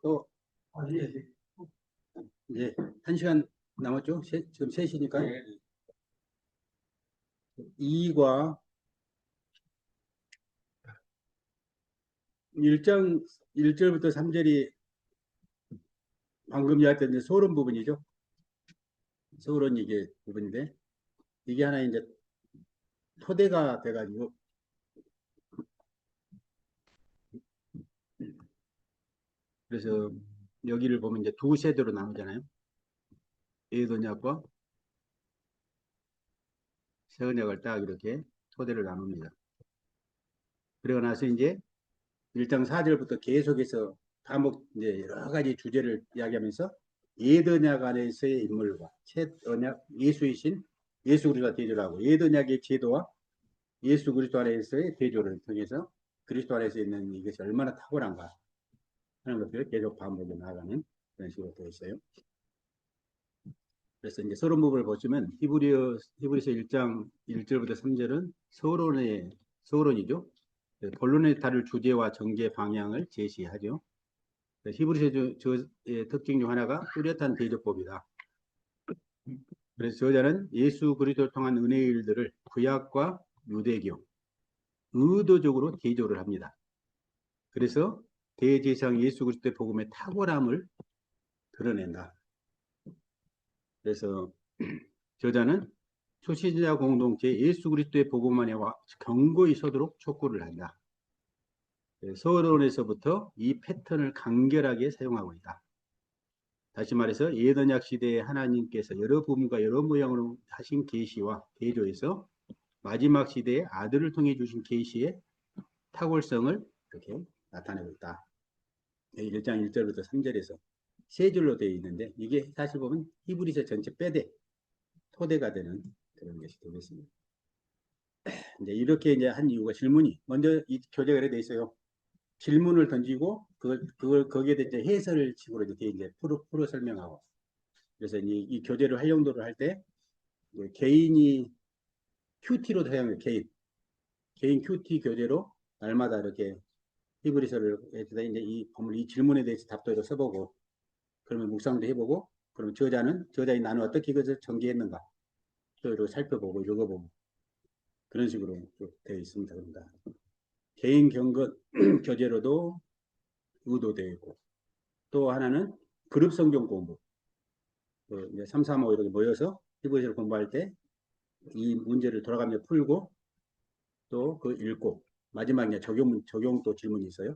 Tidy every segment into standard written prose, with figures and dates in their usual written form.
또 이제 1시간 남았죠? 지금 3시니까 2과 1장 1절부터 3절이 방금 이야기했던 이제 소론 부분이죠. 소론 이게 부분인데 이게 하나 이제 토대가 돼가지고 그래서 여기를 보면 이제 두 세대로 나누잖아요. 예언약과 새 언약을 딱 이렇게 토대를 나눕니다. 그러고 나서 이제 1장 4절부터 계속해서 과목 이제 여러 가지 주제를 이야기하면서 옛 언약 안에서의 인물과 새 언약 예수이신 예수 그리스도와 대조를 하고 옛 언약의 제도와 예수 그리스도 안에서의 대조를 통해서 그리스도 안에서 있는 이것이 얼마나 탁월한가 하는 것들을 계속 반복해 나가는 그런 식으로 되어 있어요. 그래서 이제 서론 부분을 보시면 히브리서 1장 1절부터 3절은 서론이죠. 본론에 다룰 주제와 전개 방향을 제시하죠. 히브리서의 특징 중 하나가 뚜렷한 대조법이다. 그래서 저자는 예수 그리스도를 통한 은혜의 일들을 구약과 유대교 의도적으로 대조를 합니다. 그래서 대제사장 예수 그리스도의 복음의 탁월함을 드러낸다. 그래서 저자는 초신자 공동체 예수 그리스도의 복음만에 경고히 서도록 촉구를 한다. 서론에서부터 이 패턴을 간결하게 사용하고 있다. 다시 말해서 옛 언약 시대에 하나님께서 여러 부분과 여러 모양으로 하신 계시와 대조에서 마지막 시대에 아들을 통해 주신 계시의 탁월성을 이렇게 나타내고 있다. 1장 1절부터 3절에서 세 줄로 되어 있는데 이게 사실 보면 히브리서 전체 빼대 토대가 되는 그런 것이 되겠습니다. 이제 이렇게 이제 한 이유가 질문이 먼저 이 교재가 이렇게 돼 있어요. 질문을 던지고 그걸 거기에 대해 해설을 식으로 이렇게 이제 풀어 설명하고 그래서 이 교재를 활용도를 할 때 개인이 QT로 사용해요. 개인 QT 교재로 날마다 이렇게 히브리서를 해서 이제 이 질문에 대해서 답도 이렇게 써보고 그러면 묵상도 해보고 그럼 저자인 나는 어떻게 이것을 전개했는가 또 이렇게 살펴보고 읽어보고 그런 식으로 되어 있습니다. 그런가 개인 경건 교재로도 의도되어 있고 또 하나는 그룹 성경 공부 이제 3, 4, 5 이렇게 모여서 히브리서를 공부할 때 이 문제를 돌아가며 풀고 또 그 읽고 마지막에 적용 또 질문이 있어요.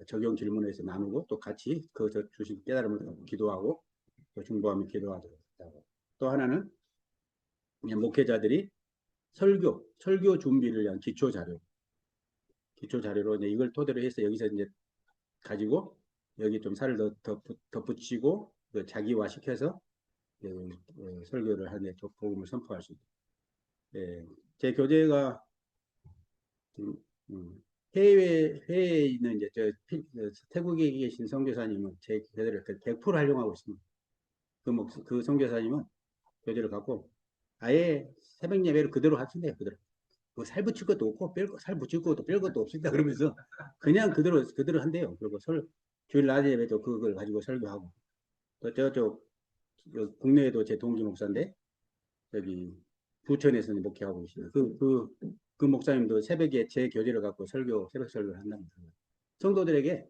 적용 질문에서 나누고 또 같이 그 주신 깨달음을 기도하고 또 중보하며 기도하도록 하고 또 하나는 목회자들이 설교 준비를 위한 기초 자료로 이제 이걸 토대로 해서 여기서 이제 가지고 여기 좀 살을 더 덧붙이고 자기화 시켜서 설교를 하는 복음을 선포할 수 있다. 예, 제 교재가 해외에 있는 이제 태국에 계신 선교사님은 제 교재를 100% 활용하고 있습니다. 그 선교사님은 교재를 갖고 아예 새벽 예배를 그대로 하신대요. 그대로. 살 붙일 것도 없고 살 붙일 것도 뺄 것도 없습니다. 그러면서 그냥 그대로 한대요. 그리고 주일 낮 예배도 그걸 가지고 설교하고 또 저쪽 국내에도 제 동기 목사인데 여기 부천에서는 목회하고 계시는 그 목사님도 새벽에 제 교재를 갖고 새벽 설교를 한답니다. 성도들에게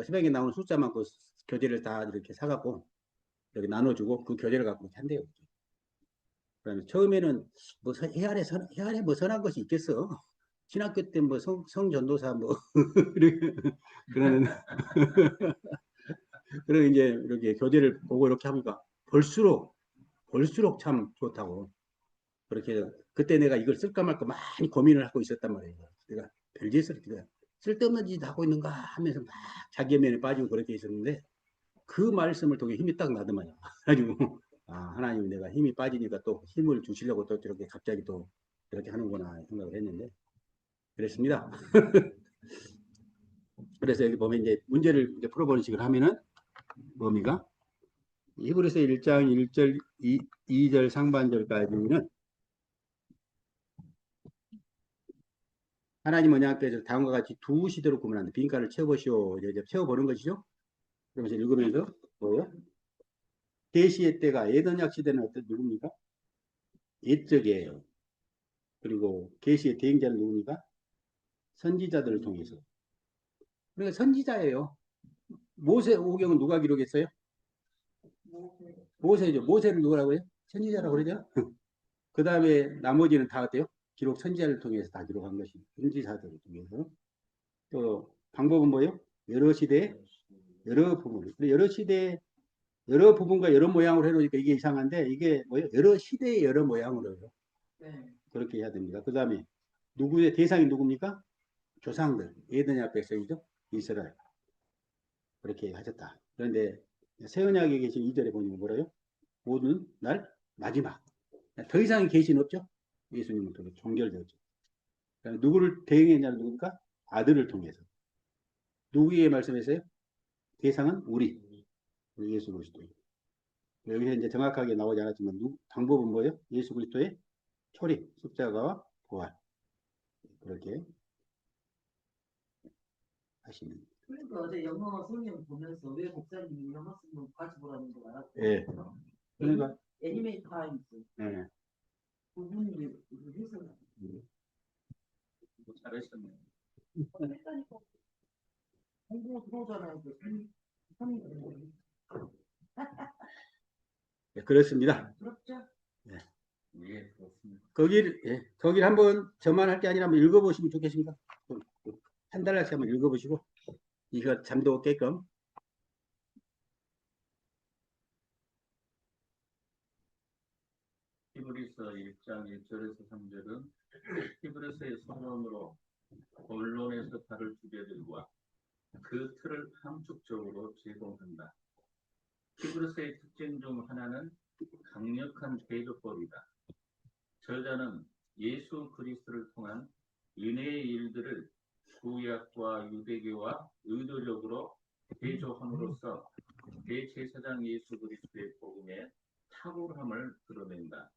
새벽에 나오는 숫자만 그 교재를 다 이렇게 사갖고 이렇게 나눠주고 그 교재를 갖고 한대요. 그다음에 처음에는 뭐 해아래 뭐 선한 것이 있겠어. 신학교 때 뭐 성전도사 뭐 그러는 그런 이제 이렇게 교재를 보고 이렇게 하니까 볼수록 참 좋다고. 그렇게 그때 내가 이걸 쓸까 말까 많이 고민을 하고 있었단 말이에요. 내가 별짓을 쓸데없는 짓 하고 있는가 하면서 막 자기 면에 빠지고 그렇게 있었는데 그 말씀을 통해 힘이 딱 나더만요. 가지고 하나님 내가 힘이 빠지니까 또 힘을 주시려고 또 이렇게 갑자기 또 이렇게 하는구나 생각을 했는데 그랬습니다. 그래서 여기 보면 이제 문제를 이제 풀어보는 식으로 하면은 범위가 히브리서 1장 1절 2절 상반절까지는 하나님 언약궤에서 다음과 같이 두 시대로 구분한다. 빈가를 채워보시오. 이제 채워보는 것이죠. 그러면서 읽으면서 뭐예요? 계시의 때가 에더냐 시대는 어떤 누굽니까? 옛적이에요. 그리고 계시의 대행자는 누굽니까? 선지자들을 통해서. 그러니까 선지자예요. 모세 오경은 누가 기록했어요? 모세죠. 모세를 누구라고 해요? 선지자라고 그러죠. 그 다음에 나머지는 다 어때요? 기록 선지자를 통해서 다 기록한 것이 선지자들을 통해서. 또 방법은 뭐예요? 여러 시대 여러 부분. 여러 시대 여러 부분과 여러 모양으로 해놓으니까 이게 이상한데 이게 뭐예요? 여러 시대의 여러 모양으로 해요. 그렇게 해야 됩니다. 그 다음에 누구의 대상이 누굽니까? 조상들, 에드냐 백성이죠. 이스라엘. 그렇게 하셨다. 그런데 새 언약에 계신 2절에 보니까 뭐래요? 모든 날 마지막. 더 이상의 계시는 없죠. 예수님을 통해 종결되었죠. 누구를 대행했냐는 누굽니까? 아들을 통해서. 누구에게 말씀했어요? 대상은 우리 예수 그리스도. 여기서 이제 정확하게 나오지 않았지만 방법은 뭐예요? 예수 그리스도의 초림, 십자가와 부활. 그렇게 하시는. 그러니까 어제 영어 성경 보면서 왜 목사님이 영어 쓰면 같이 보라는 거 알았어요. 예. 그러니까 애니메이트 타임스. 예. 그분이 해서 잘하셨네요. 했다니까 공부 들어오잖아요. 예, 그렇습니다. 그렇죠? 예. 예, 그렇습니다. 거기를 한번 저만 할 게 아니라 한번 읽어보시면 좋겠습니다. 한 달씩 한번 읽어보시고 이거 잠도 오게끔. 히브리서 1장 1절에서 3절은 히브리서의 서론으로 본론에서 다룰 주제들과 그 틀을 함축적으로 제공한다. 히브리서의 특징 중 하나는 강력한 대조법이다. 저자는 예수 그리스도를 통한 은혜의 일들을 구약과 유대교와 의도적으로 대조함으로써 대제사장 예수 그리스도의 복음의 탁월함을 드러낸다.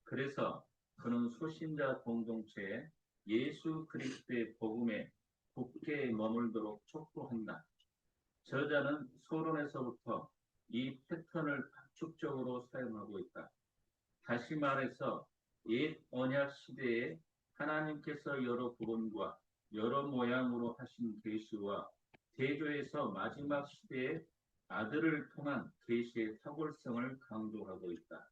그래서 그는 소신자 공동체에 예수 그리스도의 복음에 굳게 머물도록 촉구한다. 저자는 서론에서부터 이 패턴을 압축적으로 사용하고 있다. 다시 말해서 옛 언약 시대에 하나님께서 여러 부분과 여러 모양으로 하신 계시와 대조에서 마지막 시대에 아들을 통한 계시의 탁월성을 강조하고 있다.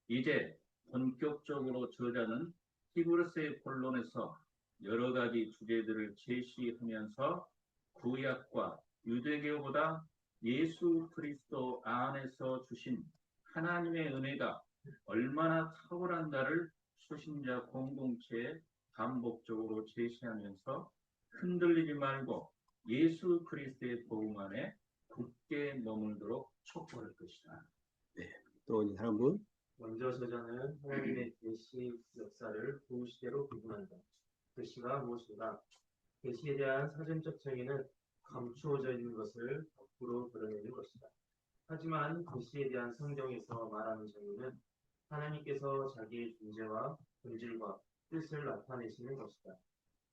이제 본격적으로 저자는 히브리서의 본론에서 여러 가지 주제들을 제시하면서 구약과 유대교보다 예수 그리스도 안에서 주신 하나님의 은혜가 얼마나 탁월한가를 초신자 공동체에 반복적으로 제시하면서 흔들리지 말고 예수 그리스도의 복음 안에 굳게 머물도록 촉구할 것이다. 네. 또 다른 분? 먼저 저자는 하나님의 계시 역사를 두 시대로 구분한다. 계시가 무엇인가? 계시에 대한 사전적 정의는 감추어져 있는 것을 거꾸로 드러내는 것이다. 하지만 계시에 대한 성경에서 말하는 정의는 하나님께서 자기의 존재와 본질과 뜻을 나타내시는 것이다.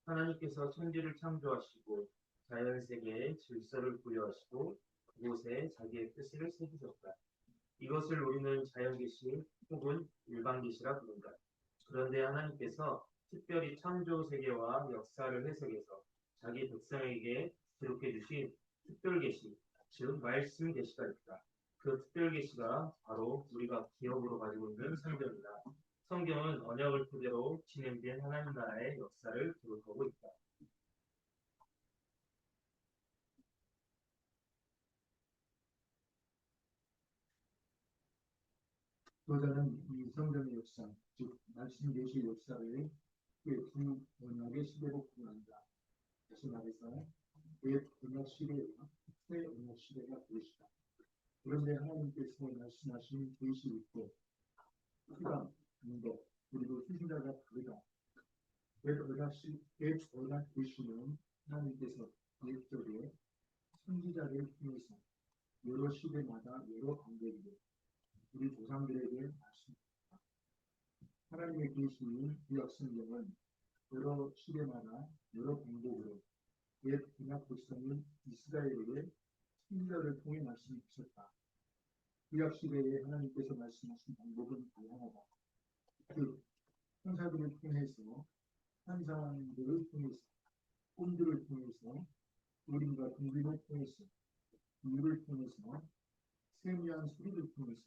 하나님께서 천지를 창조하시고 자연세계에 질서를 부여하시고 그곳에 자기의 뜻을 새기셨다. 이것을 우리는 자연계시 혹은 일반계시라 부른다. 그런데 하나님께서 특별히 창조세계와 역사를 해석해서 자기 백성에게 기록해 주신 특별계시, 즉 말씀계시가 있다. 그 특별계시가 바로 우리가 기억으로 가지고 있는 성경이다. 성경은 언약을 토대로 진행된 하나님 나라의 역사를 기록하고 있다. 저자는 이 성경의 역사, 즉 말씀 계시의 역사를 두 언약의 시대로 구분한다. 다시 말해서 옛 언약 시대와 새 언약 시대가 무엇이다. 그런데 하나님께서 말씀하신 계시 있고 시간, 인도, 그리고 수신자가 다르다. 옛 언약 계시는 하나님께서 계획적으로 선지자를 통해서 여러 시대마다 여러 방법으로 우리 조상들에게 말씀합니다. 하나님의 계시인 구약 성경은 여러 시대마다 여러 방법으로 옛 언약 백성인 이스라엘에게 신자를 통해 말씀해 주셨다. 구약 시대에 하나님께서 말씀하신 방법은 다양하다. 그 천사들을 통해서, 환상들을 통해서, 꿈들을 통해서, 우림과 등등을 통해서, 물을 통해서, 세미한 소리를 통해서,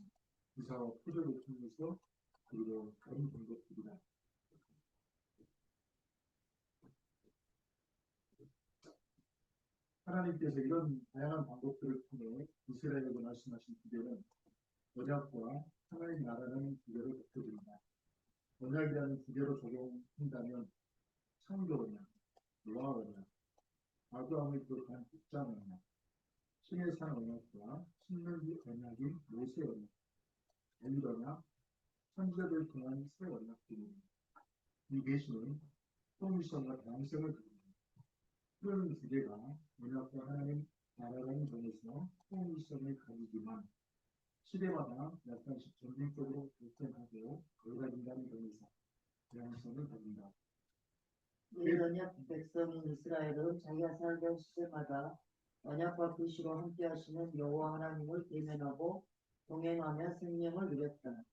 기사와 표적을 통해서, 그리고 다른 방법들이다. 하나님께서 이런 다양한 방법들을 통해 이스라엘에게 말씀하신 기대는 언약과 하나님 나라는 기대로 덮여집니다. 언약이라는 기대로 적용한다면 창조 언약, 노아 언약, 아브라함을 비롯한 국장 언약, 신의 산 언약과 신명기 언약인 모세 언약, 다윗 언약, 선지자들을 통한 새 언약들입니다. 이 계시는 통일성과 다양성을 가집니다. 그런 기대가 언약과 하나님 나라라는 점에서 통일성을 가지지만 시대마다 약간씩 점진적으로 발전하고 달라진다는 점에서 다양성을 가진다. 이 언약 백성인 이스라엘은 자기가 살던 시대마다 언약과 계시로 함께 하시는 여호와 하나님을 대면하고 동행하며 생명을 누렸다.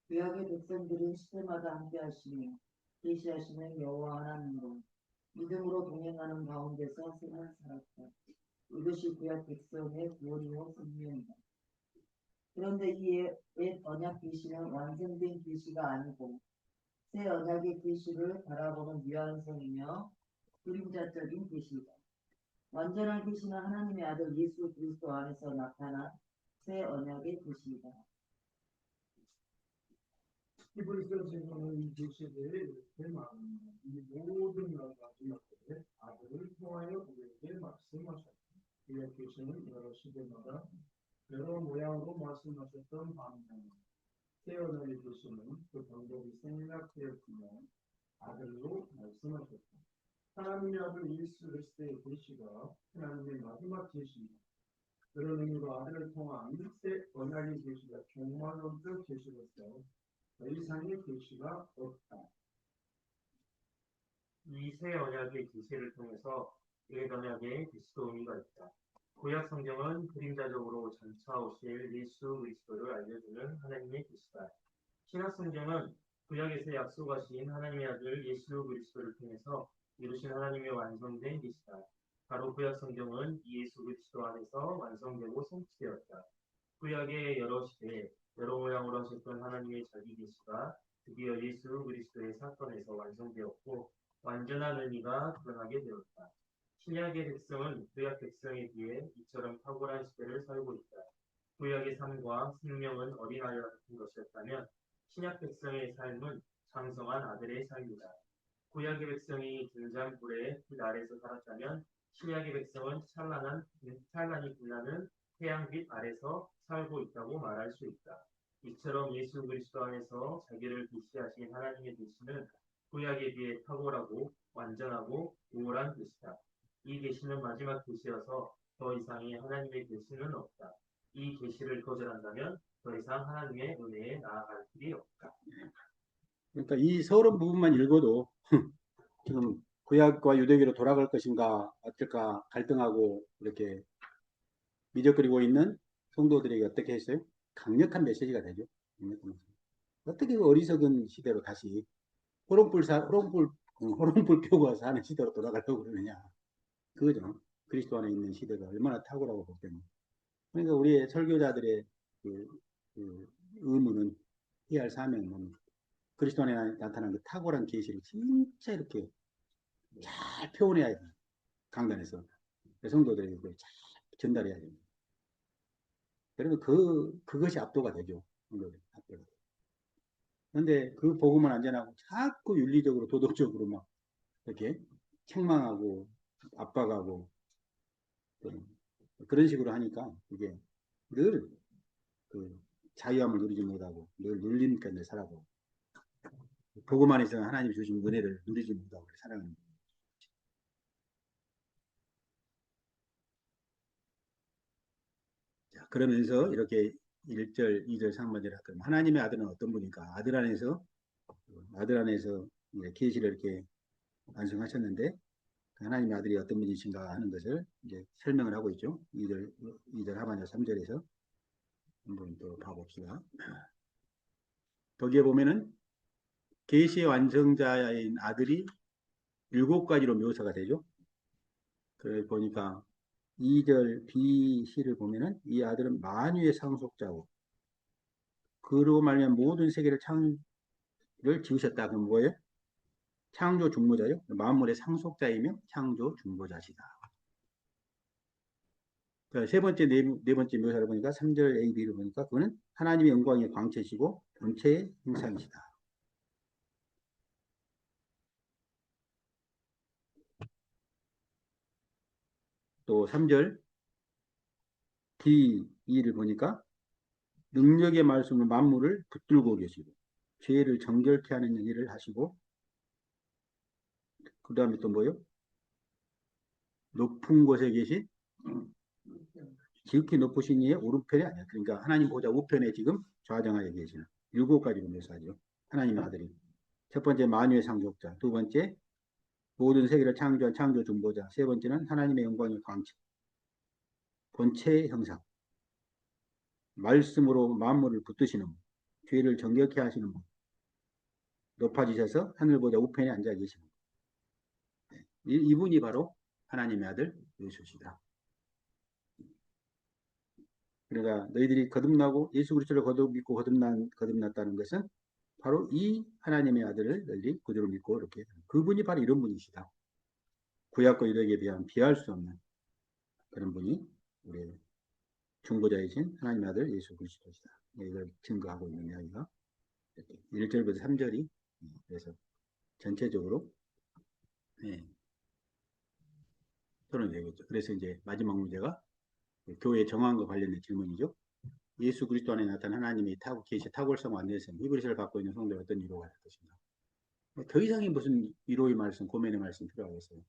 구약의 백성들은 시대마다 함께 하시며 계시하시는 여호와 하나님으로 믿음으로 동행하는 가운데서 생을 살았다. 이것이 구약 백성의 구원이요 생명이다. 그런데 이 옛 언약 계시는 완성된 계시가 아니고 새 언약의 계시를 바라보는 유한성이며 그림자적인 계시이다. 완전한 계시는 하나님의 아들 예수 그리스도 안에서 나타난 새 언약의 계시이다. 히브리서 증거는 이 계시들에 이렇게 말합니다. 이 모든 나라들의 아들을 통하여 우리에게 말씀하셨다. 이 계시는 여러 시대마다 여러 모양으로 말씀하셨던 반면 새 언약의 계시는 그 방법이 생략되었으며 아들로 말씀하셨다. 하나님의 아들 예수 그리스도의 계시가 하나님의 마지막 계시입니다. 그런 의미로 아들을 통한 새 언약의 계시가 종말론적 계시로서 더 이상의 계시가 없다. 이 새 언약의 계시를 통해서 옛 언약의 그리스도 의미가 있다. 구약 성경은 그림자적으로 장차 오실 예수 그리스도를 알려주는 하나님의 계시다. 신약 성경은 구약에서 약속하신 하나님의 아들 예수 그리스도를 통해서 이루신 하나님의 완성된 계시다. 바로 구약 성경은 이 예수 그리스도 안에서 완성되고 성취되었다. 구약의 여러 시대에 여러 모양으로 하셨던 하나님의 자기 계시가 드디어 예수 그리스도의 사건에서 완성되었고 완전한 의미가 드러나게 되었다. 신약의 백성은 구약 백성에 비해 이처럼 탁월한 시대를 살고 있다. 구약의 삶과 생명은 어린아이와 같은 것이었다면 신약 백성의 삶은 장성한 아들의 삶이다. 구약의 백성이 등잔불의 빛 아래서 살았다면 신약의 백성은 찬란히 빛나는 태양빛 아래서 살고 있다고 말할 수 있다. 이처럼 예수 그리스도 안에서 자기를 계시하신 하나님의 계시는 구약에 비해 탁월하고 완전하고 우월한 계시다. 이 계시는 마지막 계시여서 더 이상의 하나님의 계시는 없다. 이 계시를 거절한다면 더 이상 하나님의 은혜에 나아갈 길이 없다. 그러니까 이 서론 부분만 읽어도 지금 구약과 유대교로 돌아갈 것인가 어떨까 갈등하고 이렇게 미적거리고 있는 성도들에게 어떻게 했어요? 강력한 메시지가 되죠. 강력한 메시지. 어떻게 그 어리석은 시대로 다시 호롱불 펴고 사는 시대로 돌아가려고 그러느냐. 그거죠. 그리스도 안에 있는 시대가 얼마나 탁월하고 복되는. 그러니까 우리의 설교자들의 그 의무는 해야 할 사명은 그리스도 안에 나타난 그 탁월한 계시를 진짜 이렇게 잘 표현해야 돼. 강단에서 성도들에게 그걸 잘 전달해야 됩니다. 그러면 그것이 압도가 되죠. 압도가. 그런데 그 복음은 안 전하고 자꾸 윤리적으로 도덕적으로 막 이렇게 책망하고 압박하고 그런 식으로 하니까 이게 늘 그 자유함을 누리지 못하고 늘 눌림 가운데 살아가고 복음 안에서 하나님 주신 은혜를 누리지 못하고 살아가는 거예요. 자, 그러면서 이렇게 1절, 2절 상반절 그럼 하나님의 아들은 어떤 분인가? 아들 안에서 이제 계시를 이렇게 완성하셨는데 하나님의 아들이 어떤 분이신가 하는 것을 이제 설명을 하고 있죠. 2절 하반절 3절에서 한번 또 봐봅시다. 거기에 보면은 계시의 완성자인 아들이 7가지로 묘사가 되죠. 그래 보니까 2절 B, C를 보면은 이 아들은 만유의 상속자고 그로 말미암아 모든 세계를 지으셨다. 그럼 뭐예요? 창조 중보자요. 만물의 상속자이며 창조 중보자시다. 세 번째, 네 번째 묘사를 보니까 3절 A, B를 보니까 그거는 하나님의 영광의 광채시고 본체의 형상이시다. 또 3절 D, E를 보니까 능력의 말씀으로 만물을 붙들고 계시고 죄를 정결케 하는 일을 하시고 그 다음에 또 뭐요? 높은 곳에 계신 지극히 높으신 이의 오른편이 아니야. 그러니까 하나님 보좌 우편에 지금 좌정하여 계시는 7가지로 묘사하죠. 하나님의 아들이. 첫 번째 만유의 상속자, 두 번째 모든 세계를 창조한 창조 중보자, 세 번째는 하나님의 영광의 광채, 본체의 형상, 말씀으로 만물을 붙드시는 분, 죄를 정결케 하시는 분, 높아지셔서 하늘보다 우편에 앉아 계시는 분. 이분이 바로 하나님의 아들 예수시다. 그러니까 너희들이 거듭나고 예수 그리스도를 믿고 거듭났다는 것은 바로 이 하나님의 아들을 너희들이 구주로 믿고 이렇게 그분이 바로 이런 분이시다. 구약과 유대에 비하면 비할 수 없는 그런 분이 우리 중보자이신 하나님의 아들 예수 그리스도시다. 이걸 증거하고 있는 이야기가 1절부터 3절이 그래서 전체적으로 토론이 되겠죠. 그래서 이제 마지막 문제가 교회 정황과 관련된 질문이죠. 예수 그리스도 안에 나타난 하나님의 계시 탁월성 안에서 히브리서를 갖고 있는 성도의 어떤 위로가 될 것인가. 더 이상의 무슨 위로의 말씀, 고면의 말씀 필요하겠어요.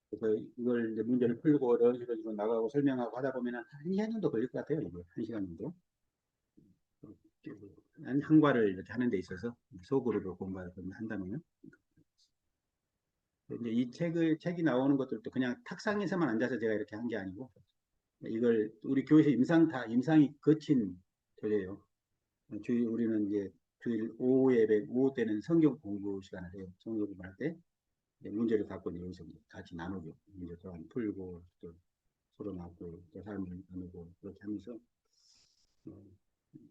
그래서 이걸 이제 문제를 풀고 어떤 식으로 나가고 설명하고 하다 보면 한 1시간 정도 걸릴 것 같아요. 이거 1시간 정도. 한 과를 이렇게 하는 데 있어서 소그룹으로 공부를 한다면요. 이제 이 책이 나오는 것들도 그냥 탁상에서만 앉아서 제가 이렇게 한 게 아니고 이걸 우리 교회에서 임상이 거친 교재예요. 우리는 이제 주일 오후 때는 성경 공부 시간을 해요. 성경 공부할 때 문제를 갖고 여기서 같이 나누고 문제 또한 풀고 또 서로 나누고 또 삶을 나누고 그렇게 하면서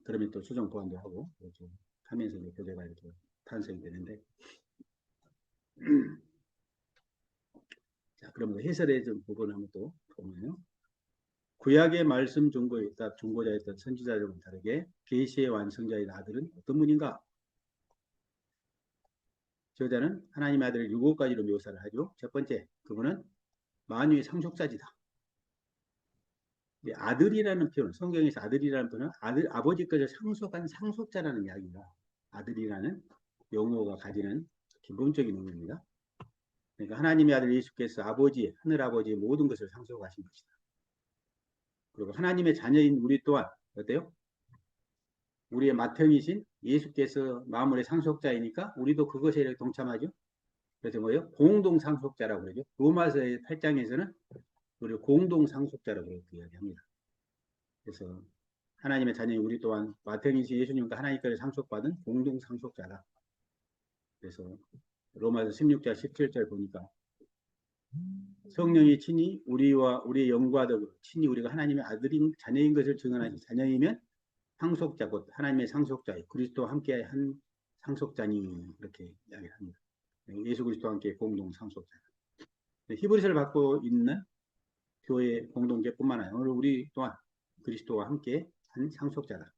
그러면 또 수정 보완도 하고 이렇게 하면서 이제 교재가 이렇게 탄생이 되는데 자 그러면 해설의 좀 부분을 한번 또 보면요. 구약의 말씀 중보자였던 선지자들과 다르게 계시의 완성자인 아들은 어떤 분인가? 저자는 하나님의 아들을 7가지로 묘사를 하죠. 첫 번째, 그분은 만유의 상속자지다. 아들이라는 표현, 성경에서 아들이라는 표현은 아버지까지 상속한 상속자라는 이야기가 아들이라는 용어가 가지는 기본적인 의미입니다. 그러니까 하나님의 아들 예수께서 하늘 아버지의 모든 것을 상속하신 것이다. 그리고 하나님의 자녀인 우리 또한 어때요? 우리의 맏형이신 예수께서 만물의 상속자이니까 우리도 그것에 동참하죠. 그래서 뭐예요? 공동 상속자라고 그러죠. 로마서의 8장에서는 우리 공동 상속자라고 이야기합니다. 그래서 하나님의 자녀인 우리 또한 맏형이신 예수님과 하나님께서 상속받은 공동 상속자다. 그래서 로마서 16장 17절 보니까 성령이 친히 우리의 영과 더불어 친히 우리가 하나님의 자녀인 것을 증언하시 자녀이면 상속자 곧 하나님의 상속자 그리스도와 함께 한 상속자니 이렇게 이야기를 합니다. 예수 그리스도와 함께 공동 상속자. 히브리서를 받고 있는 교회 공동체뿐만 아니라 오늘 우리 또한 그리스도와 함께 한 상속자다.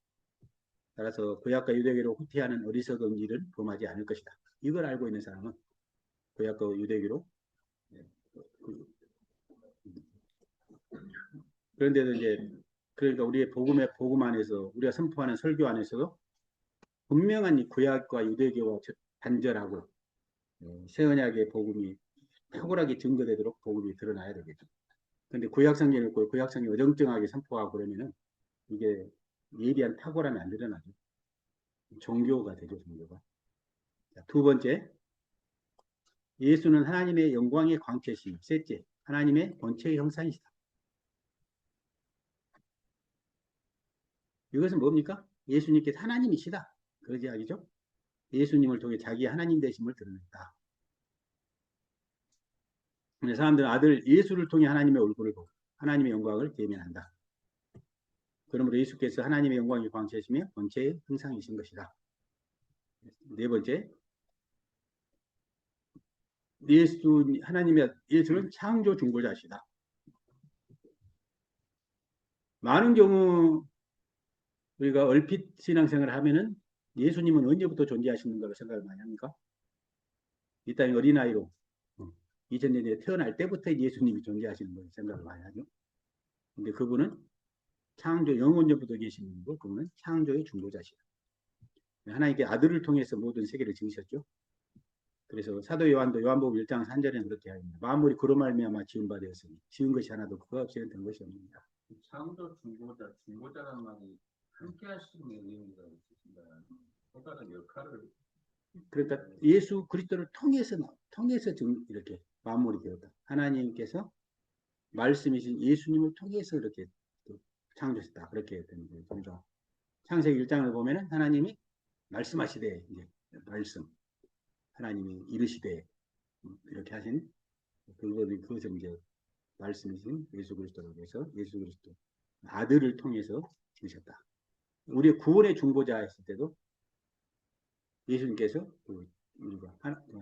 따라서 구약과 유대교로 후퇴하는 어리석은 일을 범하지 않을 것이다. 이걸 알고 있는 사람은 구약과 유대교로 그런데도 이제 그러니까 우리의 복음 안에서 우리가 선포하는 설교 안에서도 분명한 이 구약과 유대교와 단절하고 새 언약의 복음이 탁월하게 증거되도록 복음이 드러나야 되겠죠. 근데 구약 성경을 읽고 구약 성경 어정쩡하게 선포하고 그러면은 이게 예리한 탁월함이 안 드러나죠. 종교가 되죠, 종교가. 자, 두 번째, 예수는 하나님의 영광의 광채시. 셋째, 하나님의 본체의 형상이시다. 이것은 뭡니까? 예수님께서 하나님이시다. 그런 이야기죠. 예수님을 통해 자기 하나님 되심을 드러냈다. 근데 사람들은 아들 예수를 통해 하나님의 얼굴을 보고 하나님의 영광을 대면한다. 그러므로 예수께서 하나님의 영광의 광채시며 본체의 형상이신 것이다. 네 번째, 하나님의 예수는 창조 중보자시다. 많은 경우 우리가 얼핏 신앙생활을 하면은 예수님은 언제부터 존재하시는 걸로 생각을 많이 합니까? 이 땅에 어린아이로 2000년에 태어날 때부터 예수님이 존재하시는 걸로 생각을 많이 하죠. 근데 그분은 창조 영원전부터 계시는 분이고 그분은 창조의 중보자시다. 하나님께 아들을 통해서 모든 세계를 지으셨죠. 그래서 사도 요한도 요한복음 1장 3절에는 그렇게 합니다. 만물이 그로 말미암아 지은 바 되었으니 지은 것이 하나도 그가 없이는 된 것이 없습니다. 창조 중보자, 중보자라는 말이 함께 하시는 의미가 있으신가? 또 다른 역할을. 그러니까 예수 그리스도를 통해서 지금 이렇게 만물이 되었다. 하나님께서 말씀이신 예수님을 통해서 이렇게 창조했다. 그렇게 되는 거예요. 그러니까 창세기 1장을 보면은 하나님이 말씀하시되 이제 말씀 하나님이 이르시되 이렇게 하신 그것을 이제 말씀이신 예수 그리스도로 해서 예수 그리스도 아들을 통해서 지으셨다. 우리의 구원의 중보자 했을 때도 예수님께서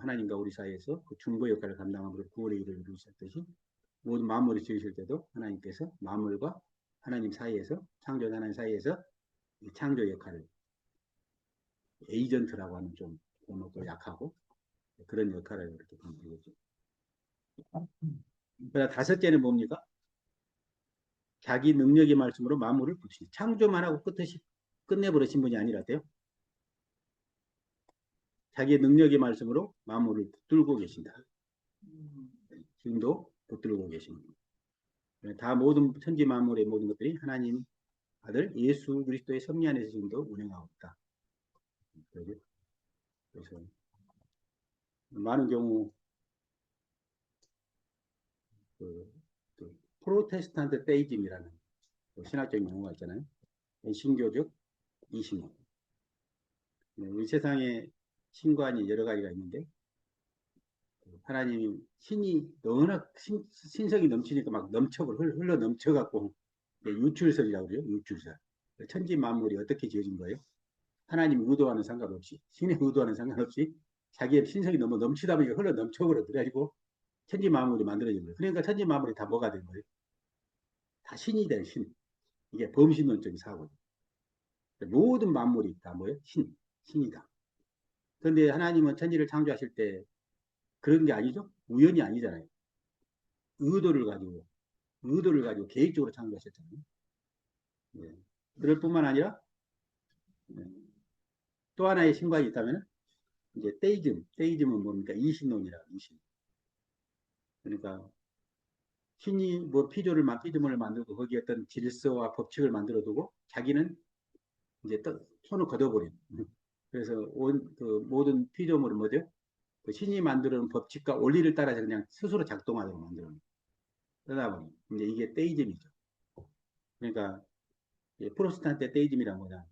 하나님과 우리 사이에서 그 중보 역할을 감당함으로 구원의 일을 이루셨듯이 모든 만물을 지으실 때도 하나님께서 만물과 하나님 사이에서 창조자 하나님 사이에서 창조 역할을 에이전트라고 하면 좀 번호도 약하고 그런 역할을 이렇게 하는 거죠. 그다음 다섯째는 뭡니까? 자기 능력의 말씀으로 만물을 붙이시. 창조만 하고 끝내버리신 분이 아니라대요. 자기의 능력의 말씀으로 만물을 붙들고 계신다. 지금도 붙들고 계십니다. 다 모든 천지 만물의 모든 것들이 하나님 아들 예수 그리스도의 섭리 안에서 지금도 운행하고 있다. 그래서 많은 경우 그 프로테스탄트 데이즘이라는 신학적인 용어가 있잖아요. 신교적 이신교. 이 세상에 신관이 여러 가지가 있는데 하나님 신이 너무나 신성이 넘치니까 막 흘러 넘쳐갖고 유출설이라고 그래요. 유출설. 천지 만물이 어떻게 지어진 거예요? 하나님 의도와는 상관없이 신의 의도와는 상관없이 자기의 신성이 너무 넘치다 보니까 흘러 넘쳐버려가지고 천지 만물이 만들어진 거예요. 그러니까 천지 만물이 다 뭐가 된 거예요? 다 신이 된 신. 이게 범신론적인 사고죠. 모든 만물이 다 뭐예요? 신이다. 그런데 하나님은 천지를 창조하실 때 그런 게 아니죠? 우연이 아니잖아요. 의도를 가지고 계획적으로 창조하셨잖아요. 네. 그럴 뿐만 아니라 네. 또 하나의 신관이 있다면 이제 데이즘은 뭡니까? 이신론이라 이신. 그러니까 신이 뭐 피조물을 만들고 거기에 어떤 질서와 법칙을 만들어두고 자기는 이제 손을 걷어버린. 그래서 그 모든 피조물은 뭐죠? 그 신이 만들어놓은 법칙과 원리를 따라서 그냥 스스로 작동하도록 만들어놓은. 그러다 보니 이제 이게 데이즘이죠. 그러니까 프로테스탄트 데이즘이란 뭐냐?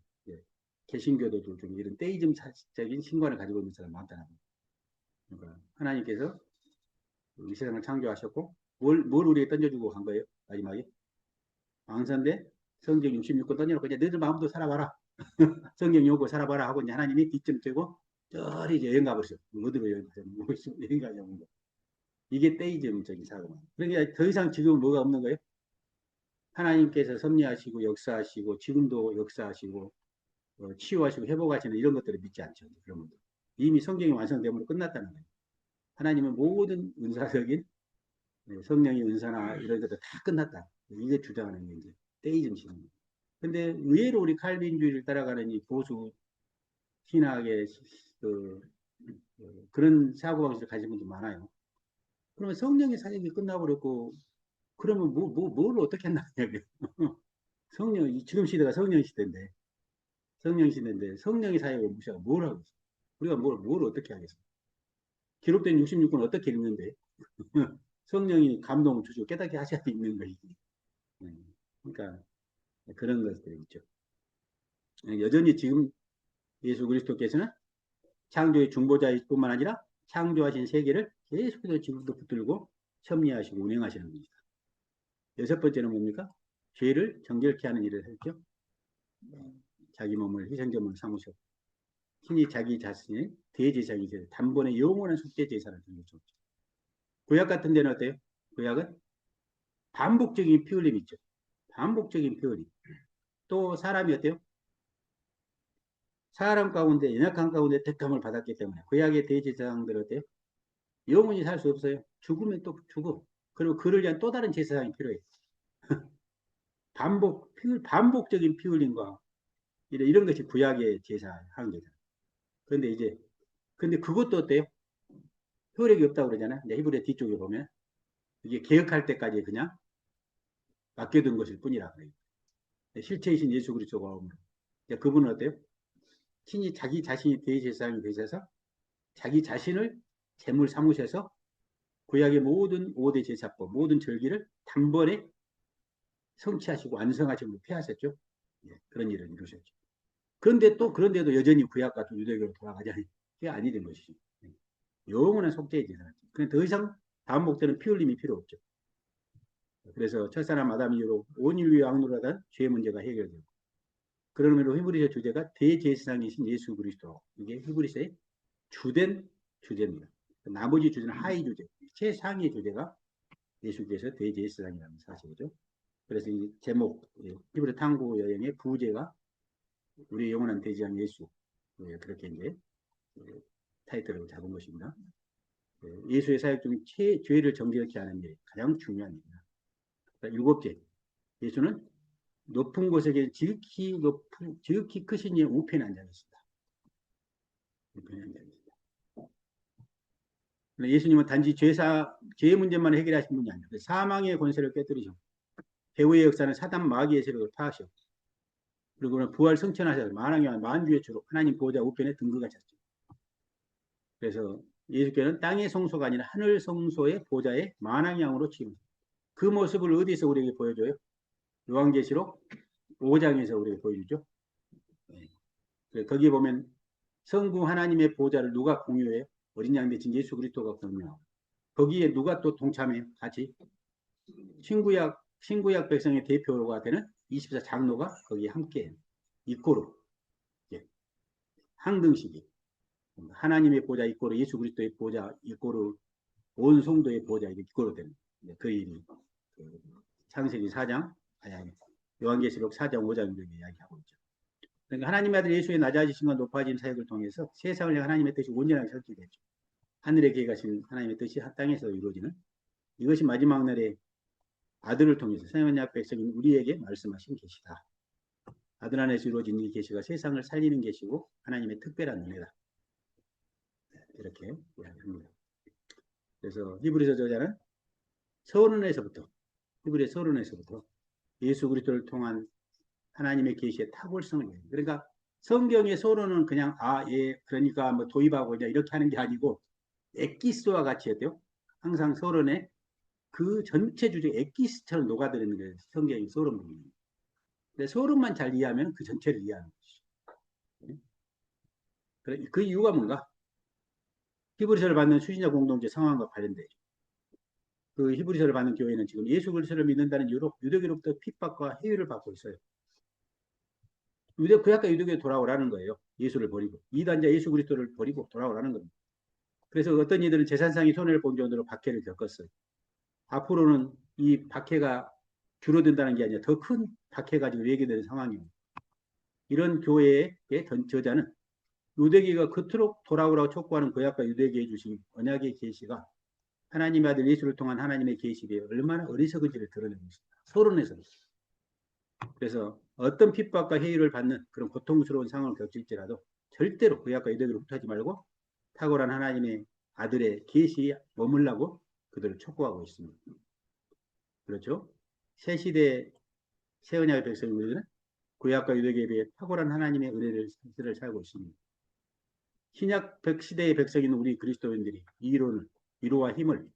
개신교도들 좀 이런 데이즘적인 신관을 가지고 있는 사람 많다는 거예요. 그러니까 하나님께서 이 세상을 창조하셨고 뭘 우리에게 던져주고 간 거예요? 마지막에 왕선대 성경 66권 던져놓고 이제 너희들 마음대로 살아봐라. 성경 요구 살아봐라 하고 이제 하나님이 뒷점 떼고 저리 이제 여행 가버렸어요. 어디로 여행 가냐고 여행 가냐고. 이게 데이즘적인 사고만. 그러니까 더 이상 지금 뭐가 없는 거예요? 하나님께서 섭리하시고 역사하시고 지금도 역사하시고 치유하시고 회복하시는 이런 것들을 믿지 않죠. 그런 분들. 이미 성경이 완성되므로 끝났다는 거예요. 하나님은 모든 은사적인 성령의 은사나 이런 것들 다 끝났다. 이게 주장하는 게 이제 데이즘 신앙. 근데 의외로 우리 칼빈주의를 따라가는 이 보수 신학의 그런 사고방식을 가진 분들 많아요. 그러면 성령의 사역이 끝나버렸고 그러면 뭘 어떻게 한다는 얘기예요. 지금 시대가 성령 시대인데, 성령의 사역을 무시하고 뭘 하고 있어? 우리가 뭘 어떻게 하겠어? 기록된 66권 어떻게 읽는데? 성령이 감동을 주시고 깨닫게 하셔야 있는 거지. 그러니까 그런 것들이 있죠. 여전히 지금 예수 그리스도께서는 창조의 중보자일 뿐만 아니라 창조하신 세계를 계속해서 지금도 붙들고 섭리하시고 운행하시는 겁니다. 여섯 번째는 뭡니까? 죄를 정결케 하는 일을 했죠. 자기 몸을 희생제물로 삼으셨고 신이 자기 자신의 대제사장이 되어 단번에 영원한 속죄 제사를 드리죠. 구약 같은 데는 어때요? 구약은 반복적인 피 흘림이 있죠. 반복적인 피 흘림. 또 사람이 어때요? 사람 가운데 연약한 가운데 택함을 받았기 때문에 구약의 대제사장들 어때요? 영원히 살 수 없어요. 죽으면 또 죽어. 그리고 그를 위한 또 다른 제사장이 필요해요. 반복적인 피 흘림과 이런 것이 구약의 제사 한계다. 근데 그것도 어때요? 효력이 없다고 그러잖아요. 히브리 뒤쪽에 보면 이게 개혁할 때까지 그냥 맡겨둔 것일 뿐이라 그래요. 실체이신 예수 그리스도가 오므로 그분은 어때요? 친히 자기 자신이 대제사장이 되셔서 자기 자신을 제물 삼으셔서 구약의 모든 5대 제사법, 모든 절기를 단번에 성취하시고 완성하시고 폐하셨죠. 그런 일을 이루셨죠. 그런데도 여전히 구약 같은 유대교로 돌아가자니 그게 아니 된 것이죠. 영원한 속죄의 제사죠. 그냥 더 이상 반복되는 피 흘림이 필요 없죠. 그래서 첫사람 아담 이후로 온 인류의 악노라던 죄의 문제가 해결되고 그런 의미로 히브리서 주제가 대제사장이신 예수 그리스도. 이게 히브리서의 주된 주제입니다. 나머지 주제는 하위 주제, 최상위 주제가 예수께서 대제사장이라는 사실이죠. 그래서 이 제목, 히브리 탐구 여행의 부제가 우리 영원한 대제사장 예수. 그렇게 이제 타이틀을 잡은 것입니다. 예수의 사역 중 죄를 정결케 하는 일이 가장 중요한 일입니다. 일곱째, 예수는 높은 곳에 지극히 크신 이의 우편에 앉아 계십니다. 우편에 앉아 계십니다. 예수님은 단지 죄의 문제만 해결하신 분이 아니라 사망의 권세를 깨뜨리셨고 배후의 역사는 사단 마귀의 세력을 파하셨고 그리고 부활 승천하셔서 만왕의 만주의 주로 하나님 보호자 우편에 등극하셨죠. 그래서 예수께서는 땅의 성소가 아니라 하늘 성소의 보좌의 만왕의 양으로 치입니다. 그 모습을 어디서 우리에게 보여줘요? 요한계시록 5장에서 우리에게 보여주죠. 거기에 보면 성부 하나님의 보좌를 누가 공유해요? 어린 양 대신 예수 그리스도가 공유하고 거기에 누가 또 동참해요? 같이 신구약 백성의 대표가 되는 24 장로가 거기에 함께해요. 이꼬로 항등식이 하나님의 보좌 이꼬로 예수 그리스도의 보좌 이꼬로 온 성도의 보좌 이꼬로 되는 그 일이 창세기 4장 요한계시록 4장 5장 이렇게 이야기하고 있죠. 그러니까 하나님의 아들 예수의 낮아지심과 높아진 사역을 통해서 세상을 향해 하나님의 뜻이 온전하게 설치됐죠. 하늘에 계신 하나님의 뜻이 땅에서 이루어지는 이것이 마지막 날에 아들을 통해서 생명약 백성인 우리에게 말씀하신 계시다. 아들 안에서 이루어진 이 계시가 세상을 살리는 계시고 하나님의 특별한 은혜다. 이렇게 이야기합니다. 그래서 히브리서 저자는 히브리 서론에서부터 예수 그리스도를 통한 하나님의 계시의 탁월성을 얘기해요. 그러니까 성경의 서론은 그냥 그러니까 뭐 도입하고 이렇게 하는 게 아니고 엑기스와 같이 했대요. 항상 서론에 그 전체 주제 엑기스처럼 녹아들는 게 성경의 서론 부분입니다. 근데 서론만 잘 이해하면 그 전체를 이해하는 것이죠. 그 이유가 뭔가? 히브리서를 받는 수신자 공동체 상황과 관련되죠. 그 히브리서를 받는 교회는 지금 예수 그리스도를 믿는다는 이유로 유대교로부터 핍박과 해유를 받고 있어요. 구약과 유대교에 돌아오라는 거예요. 예수를 버리고 이단자 예수 그리스도를 버리고 돌아오라는 겁니다. 그래서 어떤 이들은 재산상의 손해를 본 정도로 박해를 겪었어요. 앞으로는 이 박해가 줄어든다는 게 아니라 더 큰 박해가 지금 얘기되는 상황입니다. 이런 교회의 저자는 유대교가 그토록 돌아오라고 촉구하는 구약과 유대교에 주신 언약의 계시가 하나님의 아들 예수를 통한 하나님의 계시에 얼마나 어리석은지를 드러내고 있습니다. 서론에서. 그래서 어떤 핍박과 해이를 받는 그런 고통스러운 상황을 겪을지라도 절대로 구약과 유대교를 흡하지 말고 탁월한 하나님의 아들의 계시에 머물라고 그들을 촉구하고 있습니다. 그렇죠? 새 시대 새 언약의 백성들은 구약과 유대교에 비해 탁월한 하나님의 은혜를 살고 있습니다. 신약 시대의 백성인 우리 그리스도인들이 이 이론을 위로와 힘을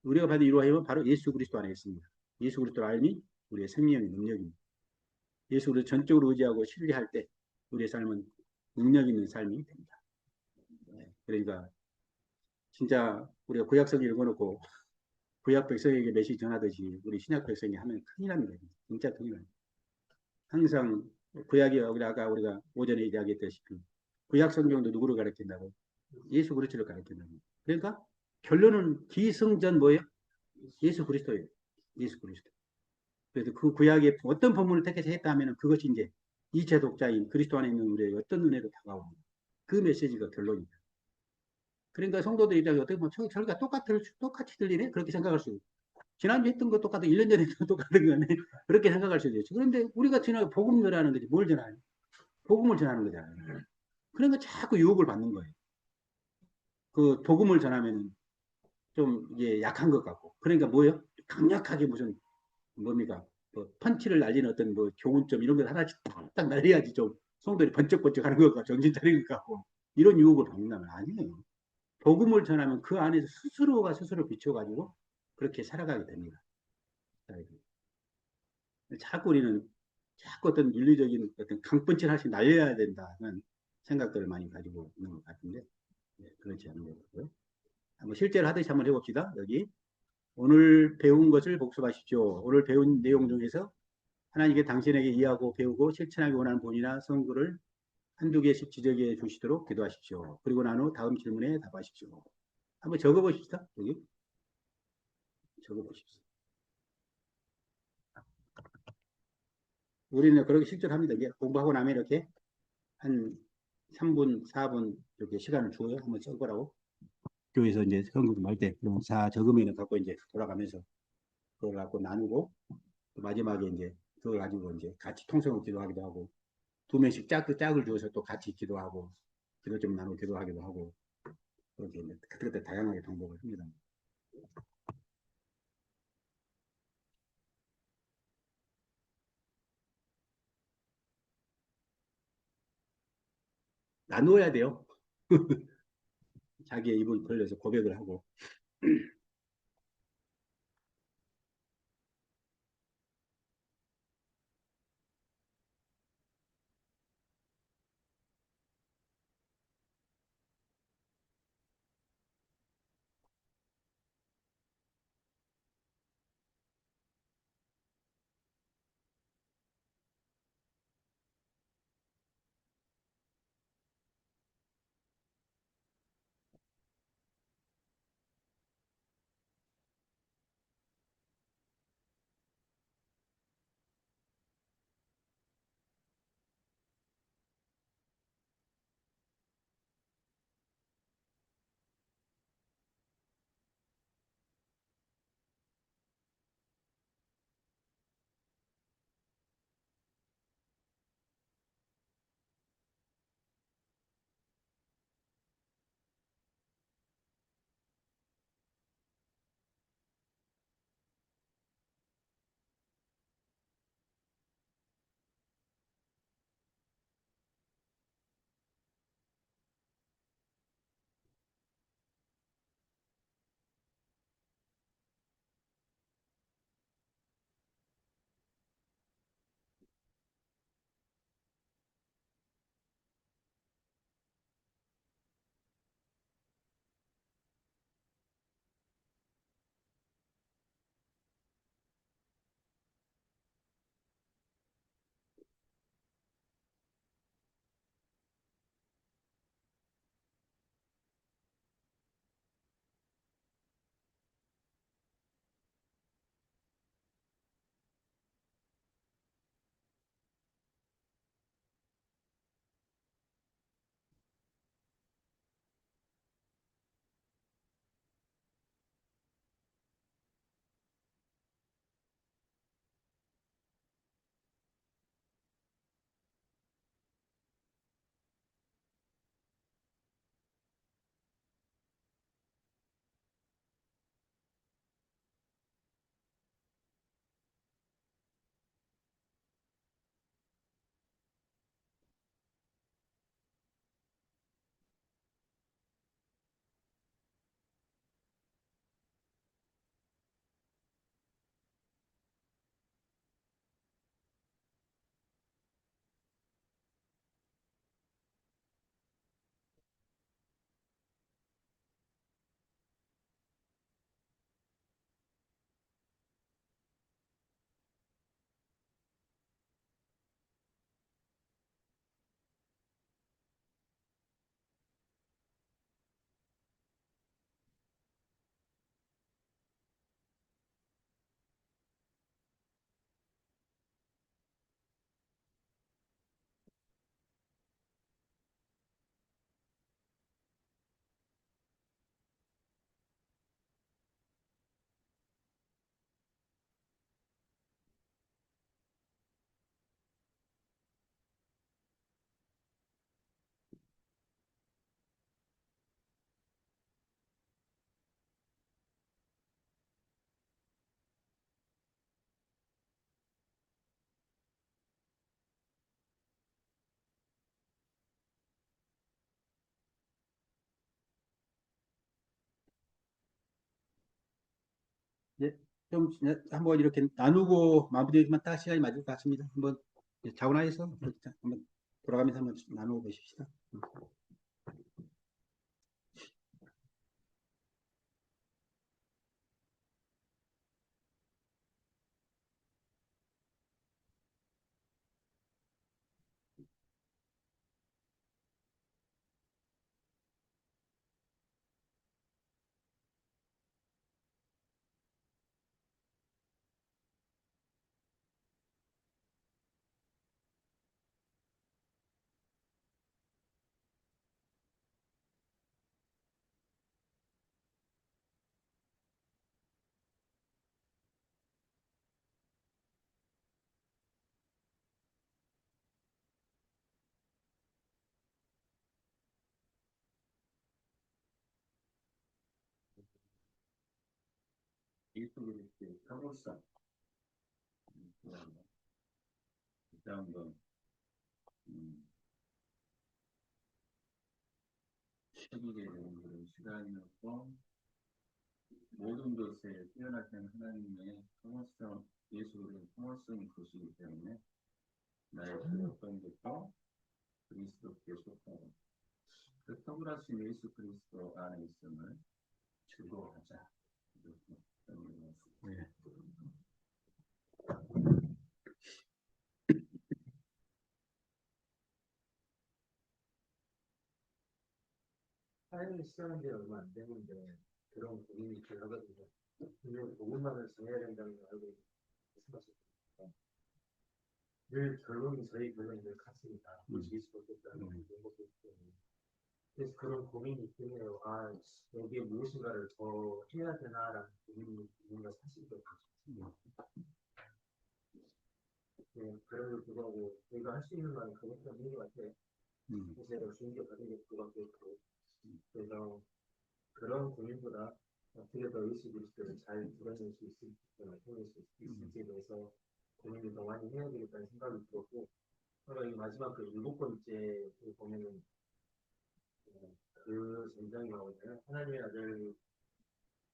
우리가 받은 위로와 힘은 바로 예수 그리스도 안에 있습니다. 예수 그리스도 안이 우리의 생명의 능력입니다. 예수 그리스도 전적으로 의지하고 신뢰할 때 우리의 삶은 능력 있는 삶이 됩니다. 그러니까 진짜 우리가 구약성 읽어놓고 구약 백성에게 메시지 전하듯이 우리 신약 백성이 하면 큰일 납니다. 진짜 큰일 납니다. 항상 구약이 아까 우리가 오전에 이야기했다시피 구약 성경도 누구를 가르친다고? 예수 그리스도를 가르친다고. 그러니까 결론은 기승전 뭐예요? 예수 그리스도예요. 예수 그리스도. 그래서 그 구약의 어떤 본문을 택해서 했다 하면 그것이 이제 이체 독자인 그리스도 안에 있는 우리의 어떤 은혜로 다가오는 그 메시지가 결론입니다. 그러니까 성도들 입장에 어떻게 보면 저희가 똑같이 들리네? 그렇게 생각할 수 있어요. 지난주에 했던 거 똑같아. 1년 전에 했던 거 똑같은 거네. 그렇게 생각할 수도 있죠. 그런데 우리가 지난 복음 전하는 거지. 뭘 전하요? 복음을 전하는 거잖아요. 그러니까 자꾸 유혹을 받는 거예요. 그 복음을 전하면 좀 이게 약한 것 같고. 그러니까 뭐예요? 강력하게 무슨 뭡니까? 뭐 펀치를 날리는 어떤 뭐 교훈점 이런 걸 하나씩 딱 날려야지 좀 성들이 번쩍번쩍 하는 것 같고 정신 차리는 것 같고 이런 유혹을 받는다면 아니에요. 복음을 전하면 그 안에서 스스로가 스스로 비춰가지고 그렇게 살아가게 됩니다. 자꾸 우리는 자꾸 어떤 윤리적인 어떤 강펀치를 하나씩 날려야 된다는 생각들을 많이 가지고 있는 것 같은데 그렇지 않은 것 같고요. 한번 실제로 하듯이 한번 해봅시다. 여기 오늘 배운 것을 복습하십시오. 오늘 배운 내용 중에서 하나님께 당신에게 이해하고 배우고 실천하기 원하는 본이나 성구를 한두 개씩 지적해 주시도록 기도하십시오. 그리고 난 후 다음 질문에 답하십시오. 한번 적어보십시다. 여기 적어보십시오. 우리는 그렇게 실제로 합니다. 이게 공부하고 나면 이렇게 한 3분, 4분 이렇게 시간을 주어요. 한번 써보라고. 교회에서 이제 성금 할 때, 그러면 다 적으면 갖고 이제 돌아가면서 그걸 갖고 나누고 마지막에 이제 그걸 가지고 이제 같이 통성을 기도하기도 하고 두 명씩 짝을 주어서 또 같이 기도하고 기도 좀 나누고 기도하기도 하고 그렇게 이제 그때 다양하게 방법을 합니다. 나누어야 돼요. 자기의 입을 벌려서 고백을 하고 이제 좀 한번 이렇게 나누고 마무리만 딱 시간이 맞을 것 같습니다. 한번 자원하에서 한번 돌아가면서 한번 나누고 보십시다. 예수 그리스도의 사고성, 다시 한번 해보게 되는 그런 시간이었고, 모든 것에 뛰어나신 하나님의 통합성, 예수의 통합성이 그것이기 때문에 나의 그 어떤 것도 그리스도께 속하고 그 통합하신 예수 그리스도 안에 있음을 즐거워하자. 이렇게 설명했습니다. 네. 사역을 시작한 지 얼마 안 됐는데 그런 고민이 들어가거든요. 분명히 복음만을 전해야 된다는 걸 알고 있습니다. 늘 결론이 저희 결론이 늘 같습니다. 무지일 수밖에 없다는 그런 것도 있고. 그래서 그런 고민이 있긴 해요. 아, 여기에 무엇인가를 더 해야 되나라는 고민이 있는 건 사실이거든요. 네, 그럼에도 불구하고 저희가 할 수 있는 말은 그것도 없는 것 같아요. 제가 주님께 받은 게 그거밖에 없고. 그래서 그런 고민보다 어떻게 더 예수 그리스도를 잘 드러낼 수 있을지, 나타낼 수 있을지에 대해서 고민을 더 많이 해야 되겠다는 생각이 들었고, 이 마지막 그 7번째 보면은 그 전장이 나오잖아요. 하나님의 아들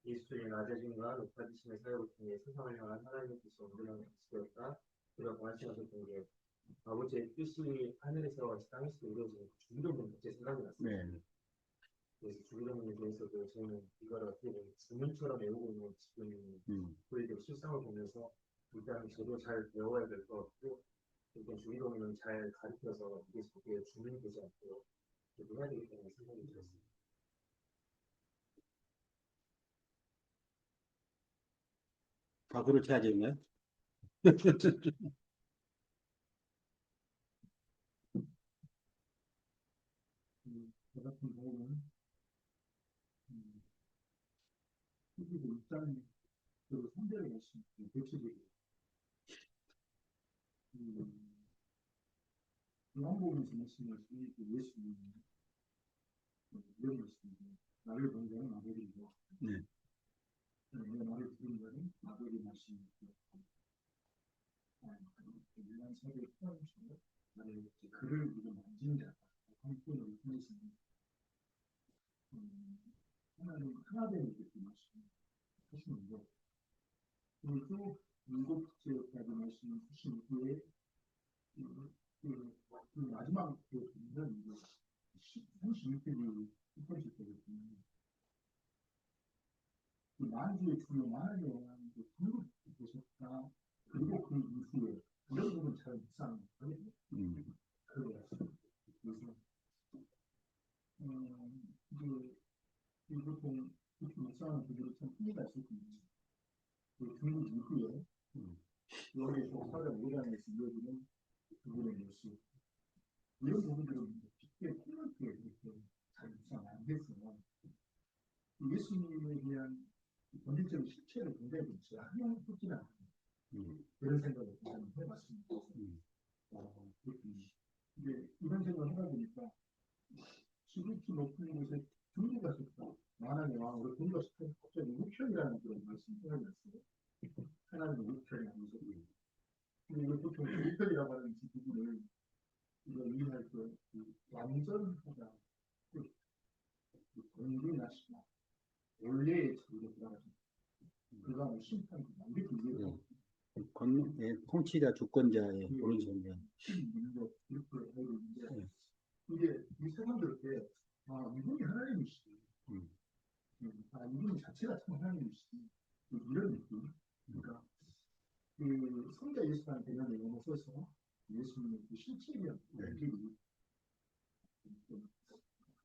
예수의 낮아짐과 높아지심의 사역을 통해 세상을 향한 하나님의 뜻이 온전하게 지되었다. 그리고 말씀하셨던 게 아버지의 뜻이 하늘에서 같이 땅에서 이루어지는 주기도문 제 생각이 났어요. 네. 그래서 주기도문에 대해서도 저는 이걸 어떻게 보면 주문처럼 외우고 있는 지금 우리들 실상을 보면서 일단 저도 잘 배워야 될 것 같고 일단 주기도문은 잘 가르쳐서 이게 저게 주문이 되지 않도록 해야 되겠다는 생각이 들었습니다. 아, 그렇게 하겠네요. 저 같은 경우는 후기도 입장이 그 상대를 열심히 대체적으로 요한복음에서 말씀하신 예수님이 이런 말씀이죠. 나를 본 자는 아버지이고 네. 내가 나를 들은 자는 아버지 말씀이고 일반 사회의 표현처럼 나를 그를 이루어 만진 자다. 한편으로 통해서는 하나님 하나 되는 게 말씀하시는데 오늘 또 7節까지 말씀하신 후에 그 마지막 그 부분은 36편이 첫 번째 거거든요. 그 만주의 주요 만하게 원하는 그 불을 보셨다. 그리고 그 이후에 이런 부분 잘 묵상하거든요. 그래서 이제 보통 그렇게 묵상하는 분들이 참 흥미가 있을 겁니다. 그 중국 이후에 여기에서 사람 오장에서 이어지는 그분의 모습 이런 부분들은 쉽게 폭넓게 이렇게 잘 묵상 안 됐어요. 예수님에 대한 본질적인 실체를 굉장히 좀 제한하고 싶지는 않아요. 그런 생각을 저는 해봤습니다. 근데 이런 생각을 하다 보니까 지극히 높은 곳에 중리가 있었다. 만왕의 왕으로 중리가 있었다. 갑자기 우편이라는 그런 말씀이 생각났어요. 하나님의 우편이 하면서. 근데 이걸 보통 우편이라고 하는 그 부분을 이걸 이해할 때 완전하다. 공부나시다. 원래의 자리로 돌아가신 그 다음에 심판이다. 이렇게 이해해요. 통치자 주권자의 오른손이야. 민족 이렇게 하고 있는데 네. 이게 이 사람들께 이분이 하나님이시지. 이분 자체가 참 하나님이시지. 이런 느낌. 그러니까 그 성자 예수라는 개념을 넘어서서 예수님의 그 실체이면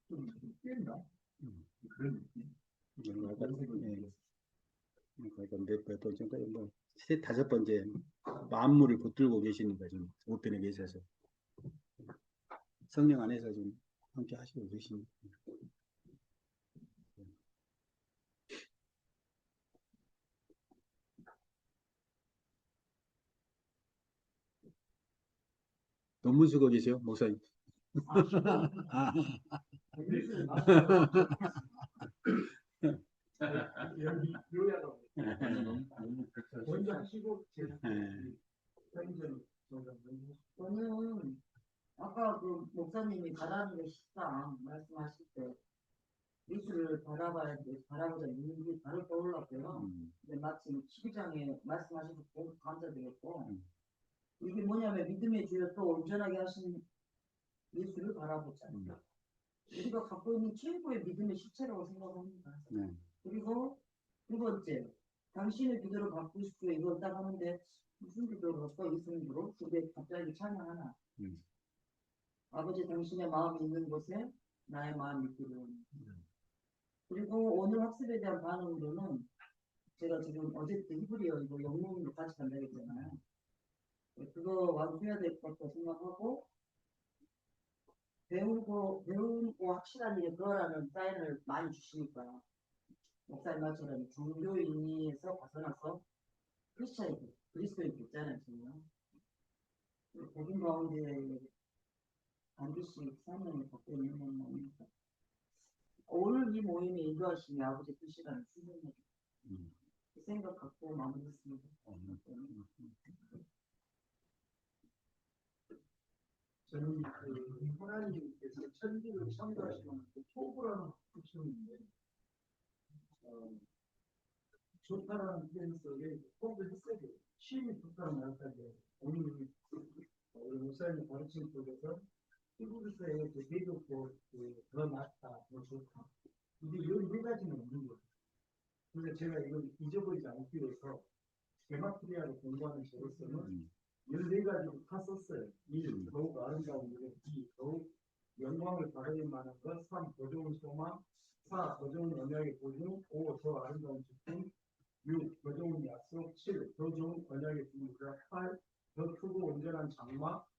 좀 깬다. 그런 느낌. 그러니까 몇 번째인가 세 다섯 번째 만물을 붙들고 계시는 거죠. 우편에 계셔서 성령 안에서 좀 함께 하시고 계십니다. 논문 쓰고 계세요, 목사님? 아, 여기 요약하고 먼저 하시고 제가 편의점 저는 아까 그 목사님이 바라는 게 식당 말씀하실 때 미술을 바라보자 이게 바로 떠올랐고요. 근데 마침 12장에 말씀하셔서 꼭 감사드렸고 이게 뭐냐면 믿음의 주여 또 온전하게 하신 예수를 바라보자. 우리가 갖고 있는 최고의 믿음의 실체라고 생각합니다. 그리고 두 번째, 당신의 기도를 받고 싶고요. 이걸 딱 하는데 무슨 기도를 받고 있는 기도? 그게 갑자기 찬양하나. 아버지 당신의 마음이 있는 곳에 나의 마음이 있기를. 그리고 오늘 학습에 대한 반응으로는 제가 지금 어제 히브리어 이거 영문으로 같이 간다고 했잖아요. 그거 완수해야 될 것 같다 생각하고 배우고 확실한 일에 그거라는 사인을 많이 주시니까 목사님 말처럼 종교인에서 벗어나서 그리스도인 됐잖아요. 지금 복음 가운데 반드시 사명을 갖고 있는 겁니다. 오늘 이 모임에 인도하시니 아버지 뜻이라는 순간에 그 생각 갖고 마무리했습니다. 저는 그 하나님께서 천지를 창조하시는 그 초보라는 표현인데 좋다라는 표현 속에 초보를 했어야 돼요. 취임이 좋다는 말까지 오늘 우리 목사님이 가르친 쪽에서 히브리서의 그 대조고 더 낫다, 더 좋다. 이게 이런 네 가지는 없는 거예요. 그래서 제가 이걸 잊어버리지 않기 위해서 게마트리아를 공부하는 저로서는 14가지로 다 썼어요. 1. 더욱 아름다운 일. 2. 더욱 영광을 받을 만한 것. 3. 더 좋은 소망. 4. 더 좋은 언약의 보증. 5. 더 아름다운 직분. 6. 더 좋은 약속. 7. 더 좋은 언약의 비밀자. 8. 더 크고 온전한 장막.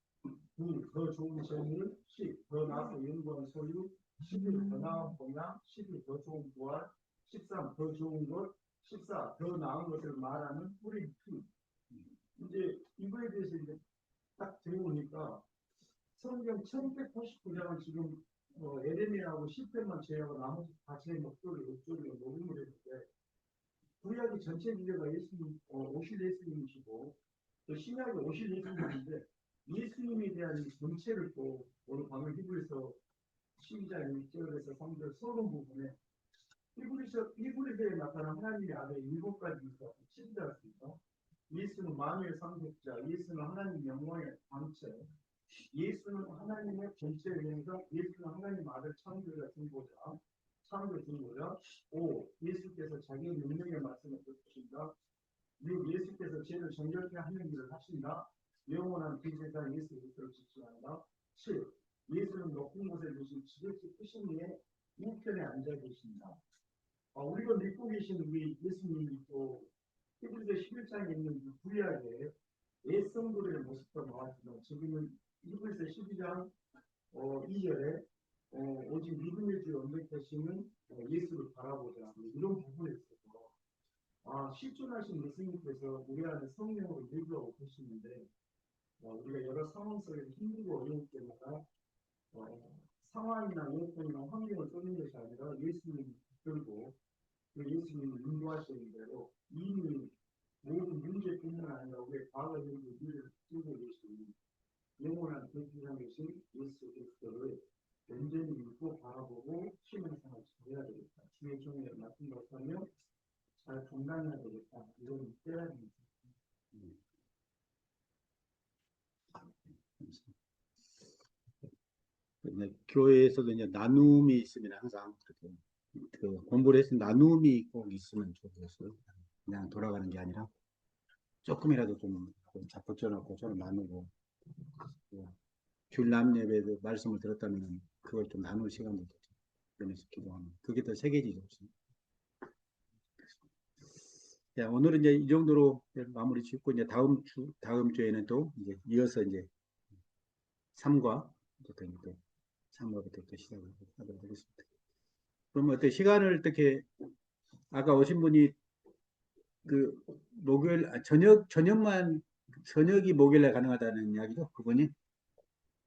9. 더 좋은 재물. 10. 더 나아서 영광 소유. 11. 더 나은 본향. 12. 더 좋은 부활. 13. 더 좋은 것. 14. 더 나은 것을 말하는 뿌리 피. 이제 이거에 대해서 이제 딱 들어보니까 성경 1189장은 지금 에레미야하고 시편만 제외하고 나머지 다 제 목소리 목소리로 녹음을 했는데 구약이 전체 주제가 예수님 오실 예수님이시고 또 신약이 오실 예수님인데 예수님에 대한 이 정체를 또 오늘 방금 히브리서 12장 1절에서 3절 서론 부분에 히브리서에 나타난 하나님의 아들 7가지 치지 않습니까? 예수는 만유의 상속자, 예수는 하나님 영광의 광채, 예수는 하나님의 전체에 의해서 예수는 하나님 아들 창조자 중보자, 창조 중보자. 5. 예수께서 자기의 능력의 말씀을 듣으신다. 6. 예수께서 죄를 정결케 하는 일을 하신다. 영원한 비세상 예수 그리스도를 지칭한다. 7. 예수는 높은 곳에 계신 지극히 크신 이의 우편에 앉아 계신다. 우리가 믿고 계신 우리 예수님이 또 히브리서 11장에 있는 그 구약의 옛성도들의 모습과 나왔지만 지금은 히브리서 12장 2절에 오직 믿음의 주 언덕되시는 예수를 바라보자 이런 부분에 있어서 실존하신 예수님께서 우리 안에 성령으로 일구하고 계시는데 우리가 여러 상황 속에서 힘들고 어려울 때마다 상황이나 여건이나 환경을 쏘는 것이 아니라 예수님을 붙들고 그 예수님을 인도하시는 대로 이미 모든 문제뿐만 아니라 우리의 과거 현재 미래를 쓰고 계신 영원한 대표상 계신 예수 그리스도를 온전히 믿고 바라보고 신앙생활을 잘해야 되겠다. 주의 종에 맡은 것하며 잘 감당해야 되겠다. 이제 교회에서도 이제 나눔이 있으면 항상 그렇게 그 공부를 했으면 나눔이 꼭 있으면 좋겠어요. 그냥 돌아가는 게 아니라 조금이라도 좀 붙여놓고 서로 나누고 귤남 예배도 말씀을 들었다면 그걸 좀 나눌 시간도 되면서 기도하는 그게 더 세계지죠. 자, 오늘은 이제 이 정도로 마무리 짓고 이제 다음 주에는 또 이제 이어서 이제 3과부터 또 3과부터 또 시작을 하도록 하겠습니다. 그럼 어때 시간을 어떻게 아까 오신 분이 그 목요일 저녁이 목요일에 가능하다는 이야기죠? 그분이?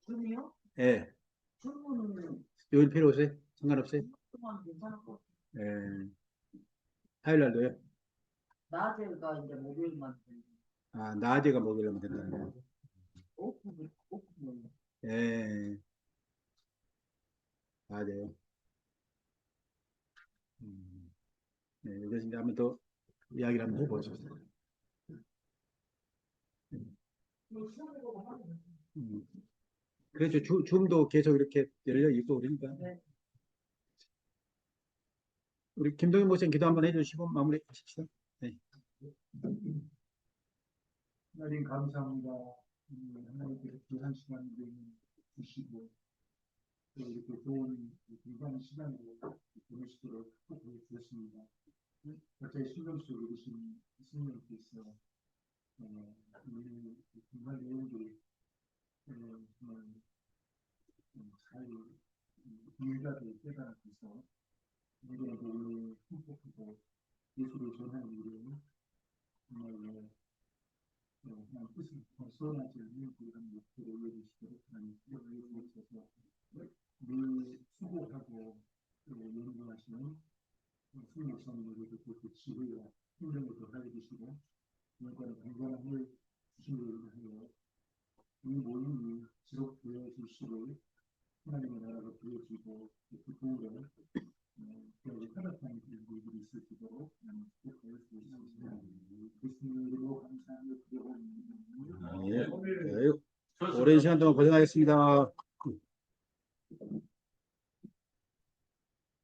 줌이요? 예. 줌은 요일 필요 없어요? 상관없어요? 동안 괜찮을 것 같아요. 예. 화요일 날도요? 낮에가 이제 목요일만 되는 아, 낮에가 목요일이면 된다는 거죠. 오픈. 예. 맞아요. 네, 이것이 이제 한번 더 이야기를 한번 해보죠. 그렇죠. 줌도 계속 이렇게 열려 있고 그러니까. 네. 우리 김동현 목사님 기도 한번 해주시고 마무리 하십시오. 네. 하나님 감사합니다. 하나님께서 귀한 시간을 주시고 또 이렇게 좋은 귀한 시간을 보내시도록 주셨습니다. 각자의 신경 속에 계신 스님께서 이 정말 내용들이 정말 잘 이해가 되고 깨달아서 우리에게 행복하고 예수를 전하는 일은 정말 그냥 뜻을 벗어나지 않는 그런 목표를 이루시도록 하나님 기도를 주셔서 늘 수고하고 연구하시는 수임 목사님에게도 그 지혜와 힘을 더하게 주시고 이번에 건강을 주시기를 하여 이 모임이 지속되어 주시고 하나님의 나라가 되어지고 그 도를 타락하는 일들이 있을 수 있도록 하나님 축복하여 주시옵소서. 예수님으로 감사하며 기도합니다. 네. 오랜 시간 동안 고생하셨습니다.